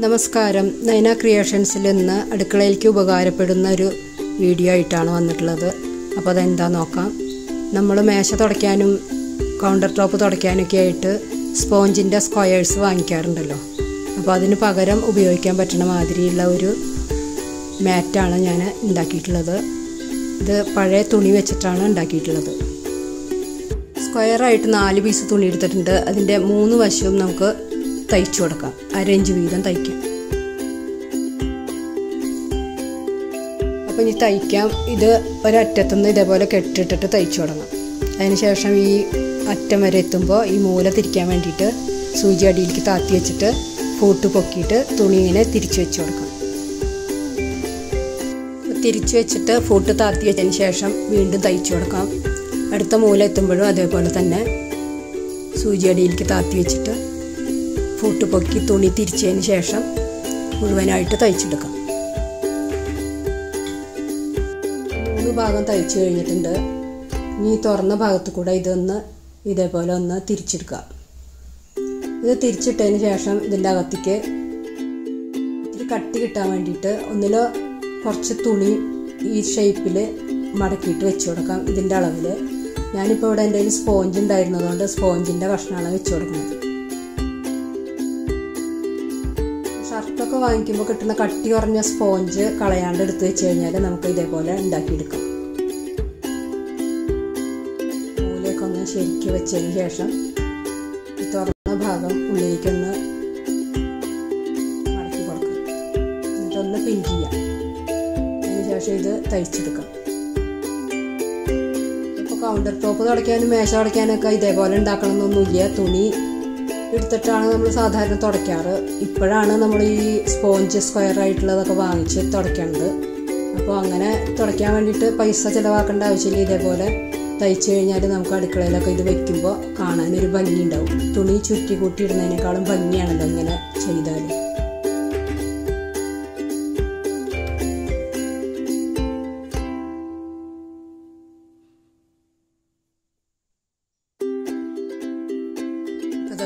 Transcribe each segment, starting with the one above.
നമസ്കാരം. നൈന ക്രിയേഷൻസിൽ ഇന്ന് അടുക്കളയിലേക്ക് ഉപകാരപ്പെടുന്ന ഒരു വീഡിയോ ആയിട്ടാണ് വന്നിട്ടുള്ളത്. അപ്പോൾ അതെന്താ നോക്കാം. നമ്മൾ മേശ തുടയ്ക്കാനും കൗണ്ടർ ടോപ്പ് തുടയ്ക്കാനൊക്കെ ആയിട്ട് സ്പോഞ്ചിൻ്റെ സ്ക്വയേഴ്സ് വാങ്ങിക്കാറുണ്ടല്ലോ. അപ്പോൾ അതിന് പകരം ഉപയോഗിക്കാൻ പറ്റുന്ന മാതിരിയുള്ള ഒരു മാറ്റാണ് ഞാൻ ഉണ്ടാക്കിയിട്ടുള്ളത്. ഇത് പഴയ തുണി വെച്ചിട്ടാണ് ഉണ്ടാക്കിയിട്ടുള്ളത്. സ്ക്വയറായിട്ട് 4 പീസ് തുണി എടുത്തിട്ടുണ്ട്. അതിൻ്റെ 3 വശവും നമുക്ക് തയ്ച്ചു കൊടുക്കാം. 1/2 ഇഞ്ച് വീതം തയ്ക്കാം. അപ്പോൾ ഇനി തയ്ക്കാം. ഇത് ഒരറ്റത്തുനിന്ന് ഇതേപോലെ കെട്ടിട്ടിട്ട് തയ്ച്ചു തുടങ്ങാം. അതിനുശേഷം ഈ അറ്റം വരെ എത്തുമ്പോൾ ഈ മൂല തിരിക്കാൻ വേണ്ടിയിട്ട് സൂചി അടിയിലേക്ക് താത്തി വെച്ചിട്ട് ഫൂട്ട് പൊക്കിയിട്ട് തുണി ഇങ്ങനെ തിരിച്ചു വെച്ച് കൊടുക്കാം. തിരിച്ചു വെച്ചിട്ട് ഫൂട്ട് താത്തി വെച്ചതിന് ശേഷം വീണ്ടും തയ്ച്ചു കൊടുക്കാം. അടുത്ത മൂല എത്തുമ്പോഴും അതേപോലെ തന്നെ സൂചി അടിയിലേക്ക് താത്തി വെച്ചിട്ട് ഫൂട്ട് പൊക്കി തുണി തിരിച്ചതിന് ശേഷം മുഴുവനായിട്ട് തയ്ച്ചെടുക്കാം. 3 ഭാഗം തയ്ച്ചു കഴിഞ്ഞിട്ടുണ്ട്. ഇനി തുറന്ന ഭാഗത്ത് കൂടെ ഇതേപോലെ ഒന്ന് തിരിച്ചെടുക്കാം. ഇത് തിരിച്ചിട്ടതിന് ശേഷം ഇതിൻ്റെ അകത്തേക്ക് ഇത്തിരി കട്ടി കിട്ടാൻ വേണ്ടിയിട്ട് ഒന്നിലോ കുറച്ച് തുണി ഈ ഷേപ്പിൽ മടക്കിയിട്ട് വെച്ച് കൊടുക്കാം. ഇതിൻ്റെ അളവിൽ ഞാനിപ്പോൾ ഇവിടെ എൻ്റെ കയ്യിൽ സ്പോഞ്ച് ഉണ്ടായിരുന്നതുകൊണ്ട് സ്പോഞ്ചിൻ്റെ കഷ്ണമാണ് വെച്ച് കൊടുക്കുന്നത്. ഷർട്ടൊക്കെ വാങ്ങിക്കുമ്പോൾ കിട്ടുന്ന കട്ടി കുറഞ്ഞ സ്പോഞ്ച് കളയാണ്ട് എടുത്ത് വെച്ച് കഴിഞ്ഞാൽ നമുക്ക് ഇതേപോലെ ഉണ്ടാക്കിയെടുക്കാം. മൂലയൊക്കെ ഒന്ന് ശരിക്ക് വെച്ചതിന് ശേഷം ഈ തുറന്ന ഭാഗം ഉള്ളിലേക്കൊന്ന് മടക്കി കൊടുക്കാം. എന്നിട്ടൊന്ന് പിൻ ചെയ്യാം. അതിനുശേഷം ഇത് തയ്ച്ചെടുക്കാം. ഇപ്പോൾ കൗണ്ടർ ടോപ്പ് തുടയ്ക്കാനും മേശ തുടയ്ക്കാനൊക്കെ ഇതേപോലെ ഉണ്ടാക്കണമെന്നൊന്നുമില്ല. തുണി എടുത്തിട്ടാണ് നമ്മൾ സാധാരണ തുടയ്ക്കാറ്. ഇപ്പോഴാണ് നമ്മൾ ഈ സ്പോഞ്ച് സ്ക്വയർ ആയിട്ടുള്ളതൊക്കെ വാങ്ങിച്ച് തുടയ്ക്കേണ്ടത്. അപ്പോൾ അങ്ങനെ തുടയ്ക്കാൻ വേണ്ടിയിട്ട് പൈസ ചിലവാക്കേണ്ട ആവശ്യമില്ല. ഇതേപോലെ തയ്ച്ചു കഴിഞ്ഞാൽ നമുക്ക് അടുക്കളയിലൊക്കെ ഇത് വയ്ക്കുമ്പോൾ കാണാനൊരു ഭംഗി ഉണ്ടാവും. തുണി ചുറ്റി കൂട്ടി ഇടുന്നതിനേക്കാളും ഭംഗിയാണല്ലോ ഇങ്ങനെ ചെയ്താൽ.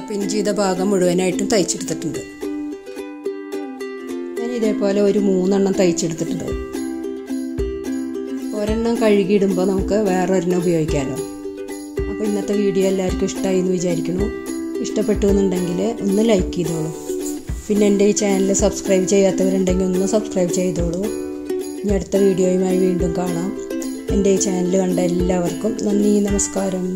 പിൻ ചെയ്ത ഭാഗം മുഴുവനായിട്ടും തയ്ച്ചെടുത്തിട്ടുണ്ട്. ഞാൻ ഇതേപോലെ ഒരു 3 എണ്ണം തയ്ച്ചെടുത്തിട്ടുണ്ട്. ഒരെണ്ണം കഴുകിയിടുമ്പോൾ നമുക്ക് വേറൊരെണ്ണം ഉപയോഗിക്കാമല്ലോ. അപ്പോൾ ഇന്നത്തെ വീഡിയോ എല്ലാവർക്കും ഇഷ്ടമായി എന്ന് വിചാരിക്കുന്നു. ഇഷ്ടപ്പെട്ടു എന്നുണ്ടെങ്കിൽ ഒന്ന് ലൈക്ക് ചെയ്തോളൂ. പിന്നെ എൻ്റെ ഈ ചാനൽ സബ്സ്ക്രൈബ് ചെയ്യാത്തവരുണ്ടെങ്കിൽ ഒന്ന് സബ്സ്ക്രൈബ് ചെയ്തോളൂ. ഇനി അടുത്ത വീഡിയോയുമായി വീണ്ടും കാണാം. എൻ്റെ ഈ ചാനൽ കണ്ട എല്ലാവർക്കും നന്ദി, നമസ്കാരം.